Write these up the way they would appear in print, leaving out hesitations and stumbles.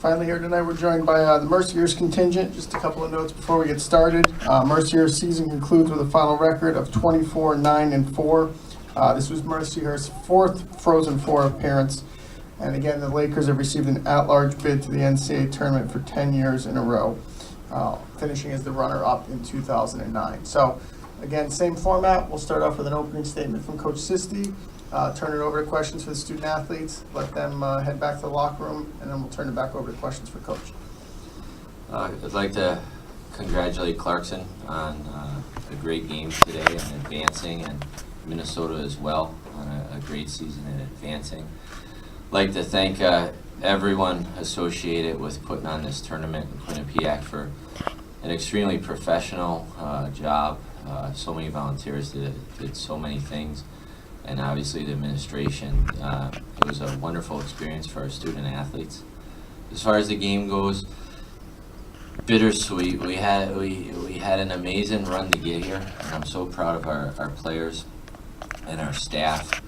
Finally here tonight, we're joined by the Mercyhurst contingent. Just a couple of notes before we get started. Mercyhurst season concludes with a final record of 24-9-4. This was Mercyhurst's fourth Frozen Four appearance. And again, the Lakers have received an at-large bid to the NCAA tournament for 10 years in a row, finishing as the runner-up in 2009. So again, same format. We'll start off with an opening statement from Coach Sisti. Turn it over to questions for the student athletes, let them head back to the locker room, and then we'll turn it back over to questions for Coach. I'd like to congratulate Clarkson on a great game today and advancing, and Minnesota as well on a great season and advancing. I'd like to thank everyone associated with putting on this tournament in Quinnipiac for an extremely professional job. So many volunteers did so many things. And obviously the administration. It was a wonderful experience for our student athletes. As far as the game goes, bittersweet. We had an amazing run to get here, and I'm so proud of our players and our staff.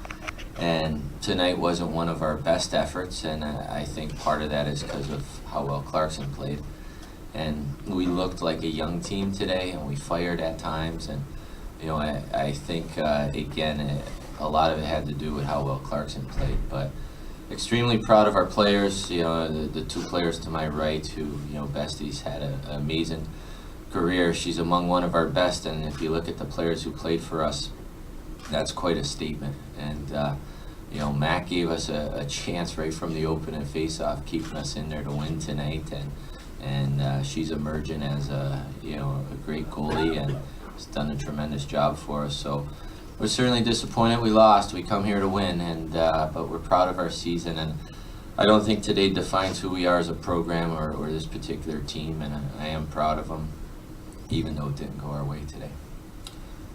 And tonight wasn't one of our best efforts, and I think part of that is because of how well Clarkson played. And we looked like a young team today, and we fired at times. And I think again. A lot of it had to do with how well Clarkson played, but extremely proud of our players. The two players to my right who, Bestie's had an amazing career. She's among one of our best, and if you look at the players who played for us, that's quite a statement. And, Matt gave us a chance right from the opening face-off, keeping us in there to win tonight, and she's emerging as a great goalie and has done a tremendous job for us. So we're certainly disappointed we lost. We come here to win, but we're proud of our season, and I don't think today defines who we are as a program or this particular team, and I am proud of them, even though it didn't go our way today.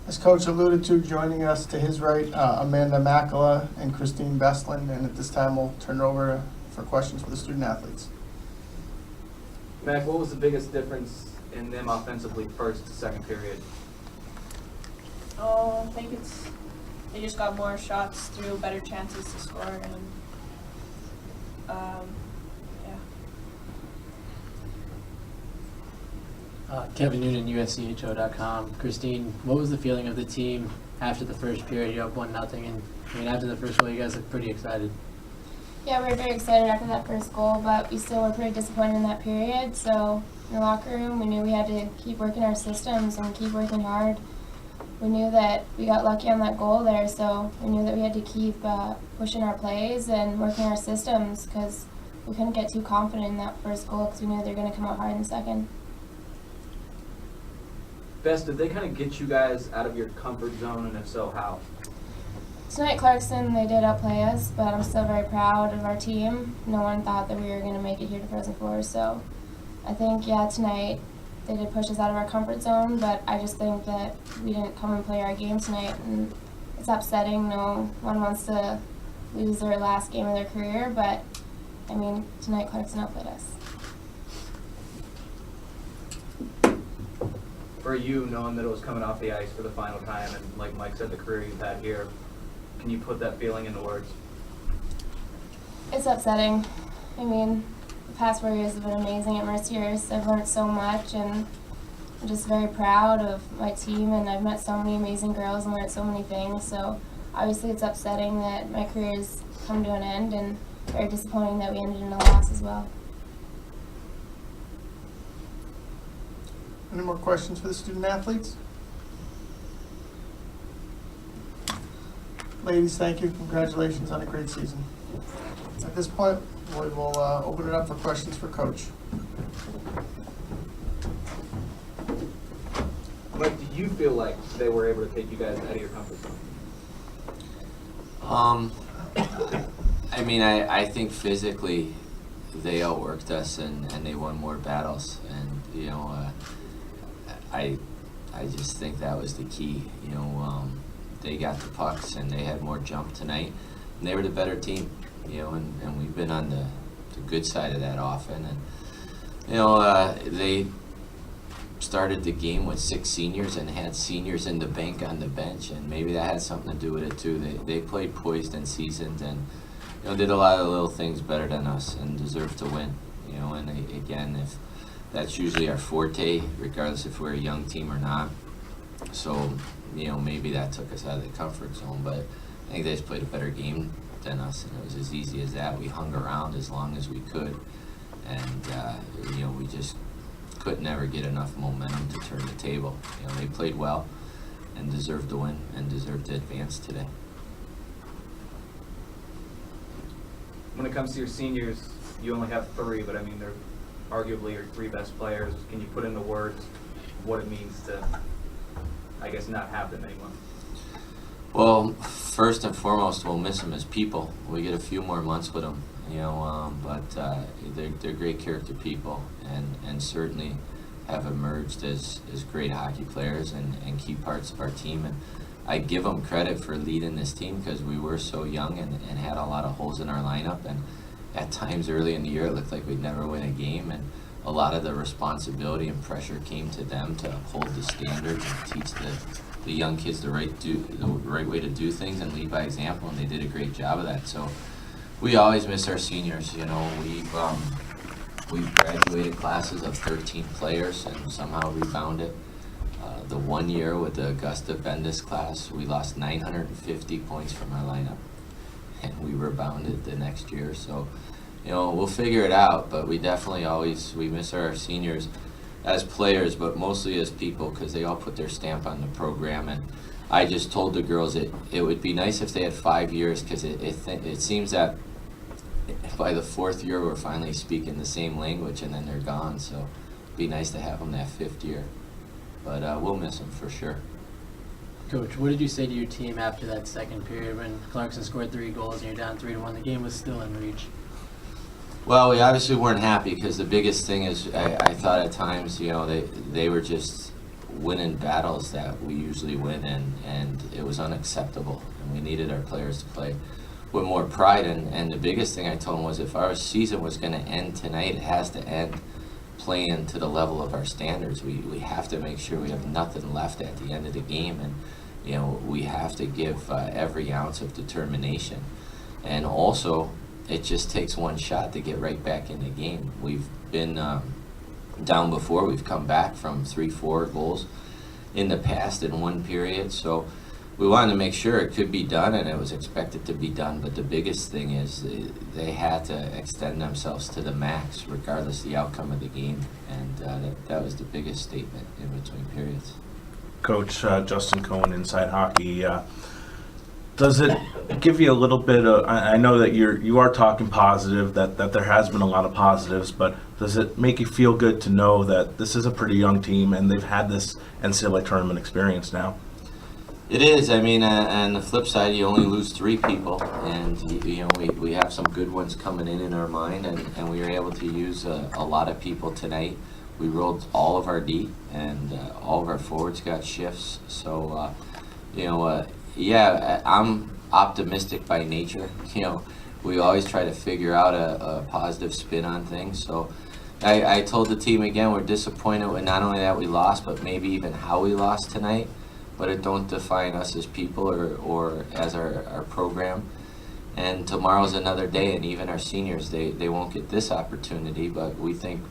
As Coach alluded to, joining us to his right, Amanda Makala and Christine Bestland, and at this time we'll turn it over for questions for the student athletes. Mac, what was the biggest difference in them offensively first to second period? I think they just got more shots through, better chances to score, and Kevin Noonan, USCHO.com. Christine, what was the feeling of the team after the first period? You're up 1-0, and after the first goal, you guys looked pretty excited. Yeah, we were very excited after that first goal, but we still were pretty disappointed in that period. So in the locker room, we knew we had to keep working our systems and keep working hard. We knew that we got lucky on that goal there, so we knew that we had to keep pushing our plays and working our systems because we couldn't get too confident in that first goal because we knew they were going to come out hard in the second. Best, did they kind of get you guys out of your comfort zone, and if so, how? Tonight, Clarkson, they did outplay us, but I'm still very proud of our team. No one thought that we were going to make it here to Frozen Four, so I think, tonight they did push us out of our comfort zone, but I just think that we didn't come and play our game tonight, and it's upsetting. No one wants to lose their last game of their career, but, tonight Clarkson outplayed us. For you, knowing that it was coming off the ice for the final time, and like Mike said, the career you've had here, can you put that feeling into words? It's upsetting. The past 4 years have been amazing at Mercyhurst. I've learned so much, and I'm just very proud of my team, and I've met so many amazing girls and learned so many things. So obviously it's upsetting that my career has come to an end, and very disappointing that we ended in a loss as well. Any more questions for the student athletes? Ladies, thank you. Congratulations on a great season. At this point, we will open it up for questions for Coach. Mike, do you feel like they were able to take you guys out of your comfort zone? I think physically they outworked us and they won more battles, and I just think that was the key. They got the pucks and they had more jump tonight, and they were the better team. And we've been on the good side of that often, and they started the game with 6 seniors and had seniors in the bank on the bench, and maybe that had something to do with it too. They played poised and seasoned, and did a lot of little things better than us and deserved to win. you know, and again, if that's usually our forte, regardless if we're a young team or not. So, you know, maybe that took us out of the comfort zone, but I think they just played a better game than us, and it was as easy as that. We hung around as long as we could, and you know, we just could never get enough momentum to turn the table. You know, they played well and deserved to win and deserved to advance today. When it comes to your seniors, you only have 3, but I mean, they're arguably your 3 best players. Can you put into words what it means to, I guess, not have them anymore? Well, first and foremost, we'll miss them as people. We get a few more months with them, you know, but they're great character people, and certainly have emerged as great hockey players and key parts of our team. And I give them credit for leading this team because we were so young and had a lot of holes in our lineup, and at times early in the year it looked like we'd never win a game, and a lot of the responsibility and pressure came to them to hold the standards and teach the young kids the right way to do things and lead by example, and they did a great job of that. So we always miss our seniors. You know, we've graduated classes of 13 players and somehow rebounded. The 1 year with the Augusta Bendis class, we lost 950 points from our lineup, and we rebounded the next year. So, you know, we'll figure it out, but we definitely we miss our seniors as players, but mostly as people, because they all put their stamp on the program. And I just told the girls it would be nice if they had 5 years, because it seems that by the 4th year we're finally speaking the same language, and then they're gone. So it'd be nice to have them that 5th year. But we'll miss them for sure. Coach, what did you say to your team after that second period when Clarkson scored 3 goals and you're down 3-1? The game was still in reach. Well, we obviously weren't happy, because the biggest thing is I thought at times, you know, they were just winning battles that we usually win, and it was unacceptable, and we needed our players to play with more pride. And the biggest thing I told them was, if our season was going to end tonight, it has to end playing to the level of our standards. We have to make sure we have nothing left at the end of the game, and you know, we have to give every ounce of determination. And also, it just takes one shot to get right back in the game. We've been down before. We've come back from 3-4 goals in the past in one period. So we wanted to make sure it could be done, and it was expected to be done. But the biggest thing is they had to extend themselves to the max, regardless of the outcome of the game. And that was the biggest statement in between periods. Coach Justin Cohen, Inside Hockey. Does it give you a little bit of, I know that you are talking positive, that there has been a lot of positives, but does it make you feel good to know that this is a pretty young team and they've had this NCAA tournament experience now? It is. I mean, on the flip side, you only lose 3 people, and you know, we have some good ones coming in our mind, and we were able to use a lot of people tonight. We rolled all of our D, and all of our forwards got shifts. So, you know, yeah, I'm optimistic by nature. You know, we always try to figure out a positive spin on things. So I told the team again, we're disappointed with not only that we lost, but maybe even how we lost tonight. But it don't define us as people or as our program. And tomorrow's another day, and even our seniors, they won't get this opportunity, but we think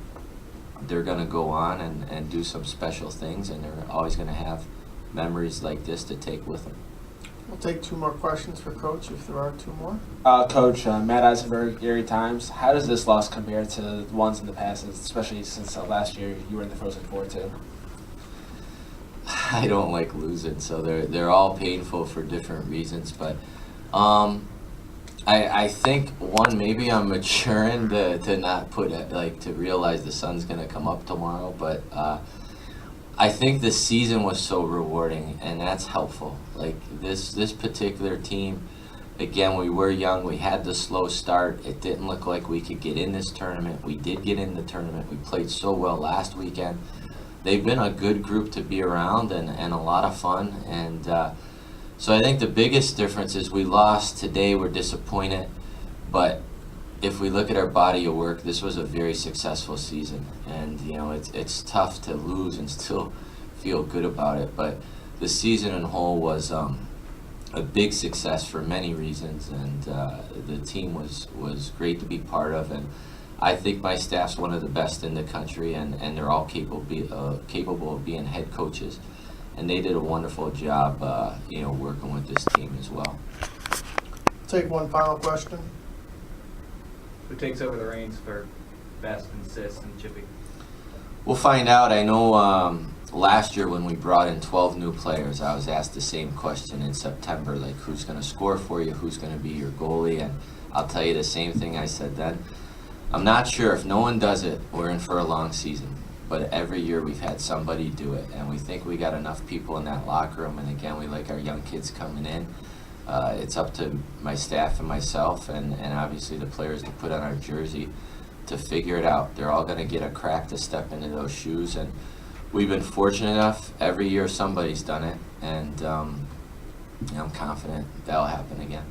they're going to go on and do some special things, and they're always going to have memories like this to take with them. We'll take 2 more questions for Coach, if there are 2 more. Coach, Matt Eisenberg, Erie Times. How does this loss compare to the ones in the past, especially since last year you were in the Frozen Four too? I don't like losing, so they're all painful for different reasons. But I think maybe I'm maturing to not put it, like, to realize the sun's gonna come up tomorrow. But I think the season was so rewarding, and that's helpful. Like this particular team, again, we were young. We had the slow start. It didn't look like we could get in this tournament. We did get in the tournament. We played so well last weekend. They've been a good group to be around and a lot of fun. And so I think the biggest difference is we lost today. We're disappointed. But if we look at our body of work, this was a very successful season. And, you know, it's tough to lose and still feel good about it. But the season in whole was a big success for many reasons. And the team was great to be part of. And I think my staff's one of the best in the country, and they're all capable of being head coaches. And they did a wonderful job, working with this team as well. Take one final question. Who takes over the reins for best and assists and chipping? We'll find out. I know last year when we brought in 12 new players, I was asked the same question in September, like who's going to score for you, who's going to be your goalie, and I'll tell you the same thing I said then. I'm not sure. If no one does it, we're in for a long season. But every year we've had somebody do it, and we think we got enough people in that locker room, and again, we like our young kids coming in. It's up to my staff and myself and obviously the players to put on our jersey to figure it out. They're all going to get a crack to step into those shoes, and we've been fortunate enough. Every year somebody's done it, and I'm confident that'll happen again.